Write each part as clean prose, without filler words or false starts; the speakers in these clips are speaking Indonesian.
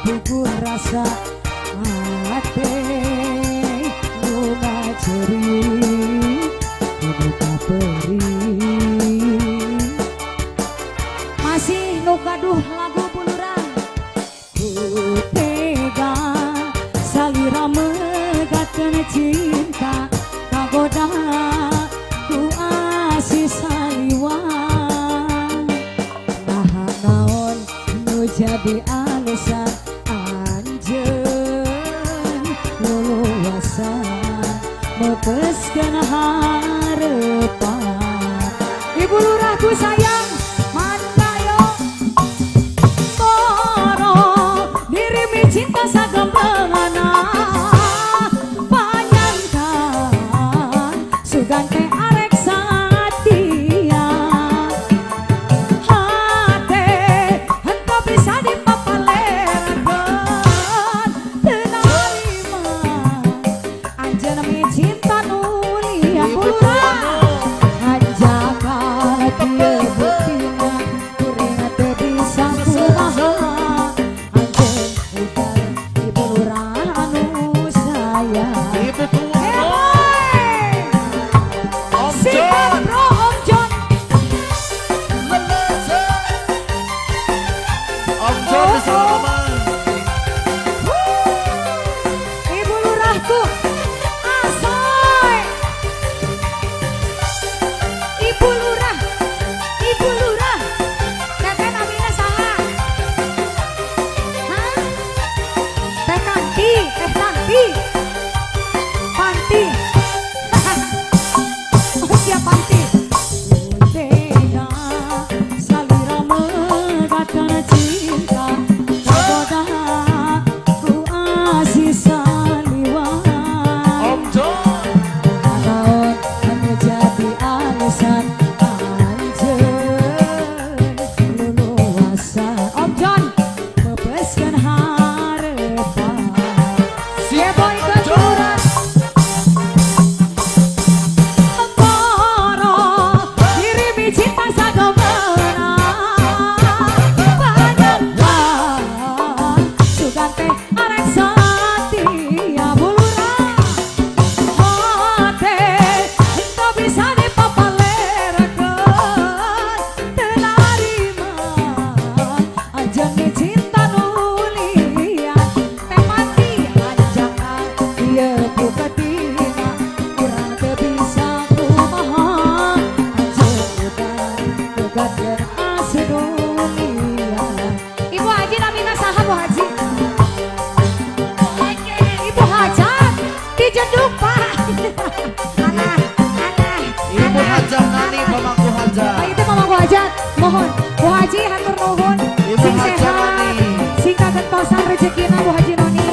pupuk rasa ate lunga ceri nuka peri masih nu gaduh lagu buluran ku tega salira megatkeun cinta kagoda ku asih saliwang nah naon nu jadi alasan anjeun luluasan mepeskeun harepan Ibu Lurah ku sayang mantayo toro dirimi cinta sagemengana panyankan sugan teh arek satia hate henteu bisa dipapalerakeun teu narima anjeun mi cinta nu liat Lurah anjakan kieu buktina kuring teu bisa kumaha anjeun udah Ibu Lurah anu sayang Ibu Lurahku asoy Ibu Lurah teteh namina saha hah teh Tanti Panti oh siap Panti tega salira megatkeun cinta kagoda ku asih saliwang naon anu jadi alasan anjeun luluasan Om John mepeskeun harepan sia boy kecuran toro dirimi cinta sagemena panyankan sugan teh arek satia Bulurah hate henteu bisa dipapalerakeun teu narima anjeun mi cinta nu liat teh mati anjakan ieu bukatina urang teu bisa kumaha anjeun udan tegatkeun asa nu liat Ibu Haji namina saha Bu Haji Ibu Hajat di Jeduk Pak alah Ibu Hajat nani pamangku Hajat itu Mamaku Hajat mohon Bu Haji hatur nuhun Ibu sing Hajat sehat Noni. sing kagentosan rezekina Bu Haji Noni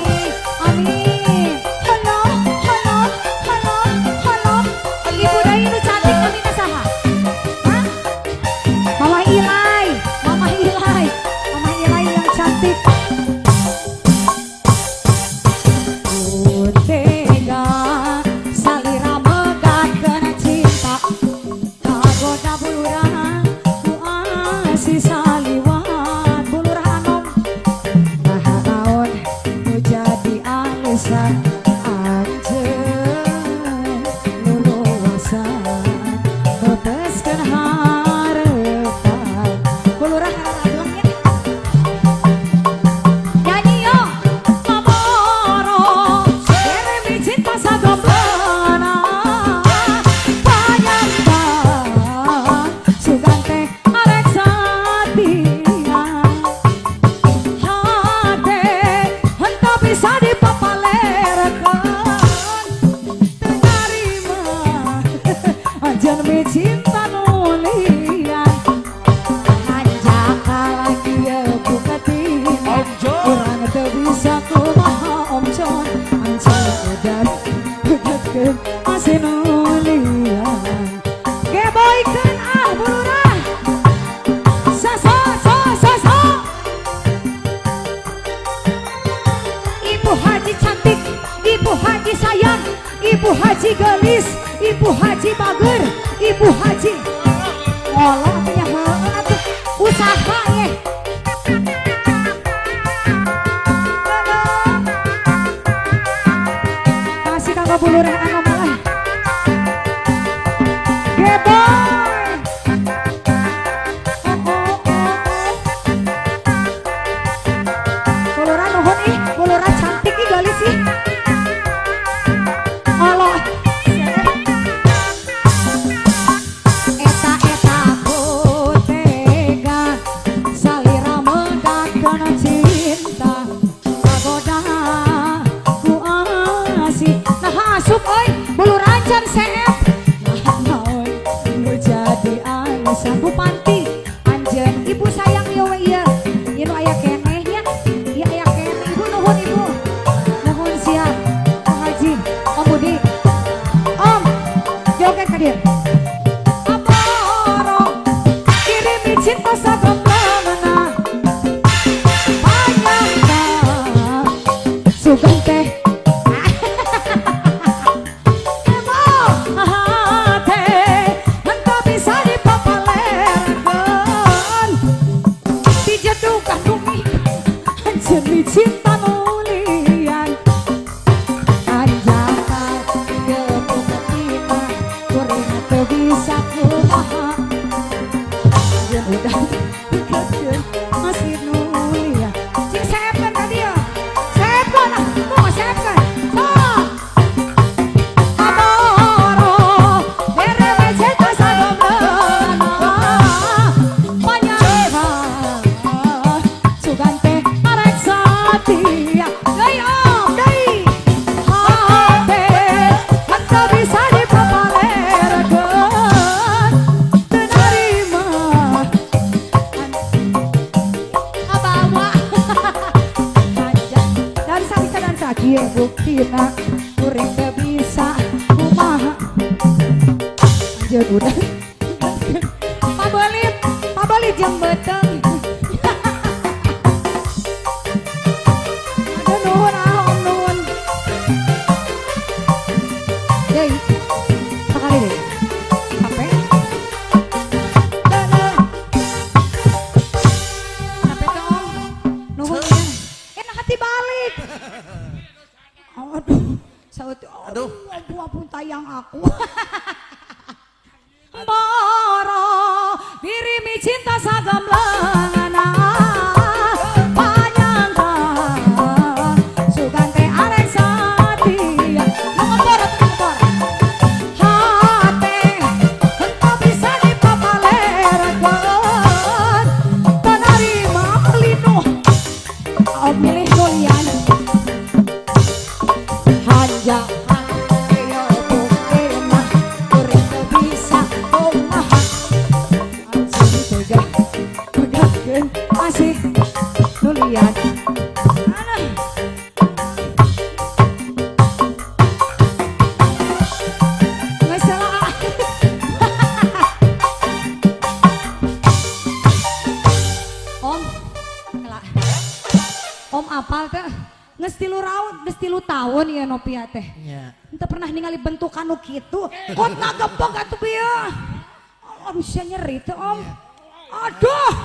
amin halo Ibu Dai nu cantik namina saha hah Mama Ilai yang cantik tega salira megatkeun cinta kagoda Bulurah ku asih saliwang Bulurah anom nah naon nu jadi alasan anjeun luluasan mepeskeun harepan Bulurah karang ya nyanyi yo mamoro dirimi cinta sagemena panyankan sugan teh arek satia hate henteu bisa dipapalerakeun teu narima anjeun mi cinta nu liat anjakan kieu bukatina urang teu bisa kumaha Om John anjeun udan tegatkeun asa nu liat geboykeun Bulurah so Ibu Haji cantik Ibu Haji sayang Ibu Haji gelis Ibu Haji bager Ibu Haji ngolah punya usaha ya bulurah anu malah Geboy. Bulurah nuhun ih, bulurah cantik ih galis ih. Allah. Eta ku tega salira medatkeun cinta pagoda ku asih nah asup euy bulu rancan seep nah euy nu jadi alesan Bu Panti anjeun ibu sayang ieu we ieu ieu nu aya kenehnya ieu aya keneh ibu nuhun nuhun siap Pak Haji Om Budi Om joget ka dieu cinta sagamana panyangka sugeng teh hate engkau bisa dipapalerkeun dijedukan bumi anjeun cinta mulian anjaka gebuk kita kuring teu bisa kumaha udah dikeun masih nulia cing seepkeun ka dieu seepkeun mau seepkeun amoro derewe cinta sagamana panyangka sugan teh arek satia deui om deui hate engkau bisa dipapalerkeun teu narima kieu buktina kuring teu bisa kumaha anjeun udah pabelit jeung beuteng aduh nuhun om nuhun deui sakali deui hape hape teh om nuhun enak hati balik. Aduh, saut aduh, ampun tayang aku. Moro dirimi cinta sagam leungana panyangka sugan teh arek satia ngempor hate engkau bisa dipapalerkeun teu narima linuh om milih dolian hanjakan ayo bukena kuring teu bisa kumaha anjeun tega bedatkeun asih nulian geus salah om kelak om apal teh geus 3 raun, geus 3 tahun ya Nopia teh. Nya. Henteu pernah ningali bentuk anu kitu. Kotna gempeng atuh bieu. Aduh sia nyeri teh Om. Aduh.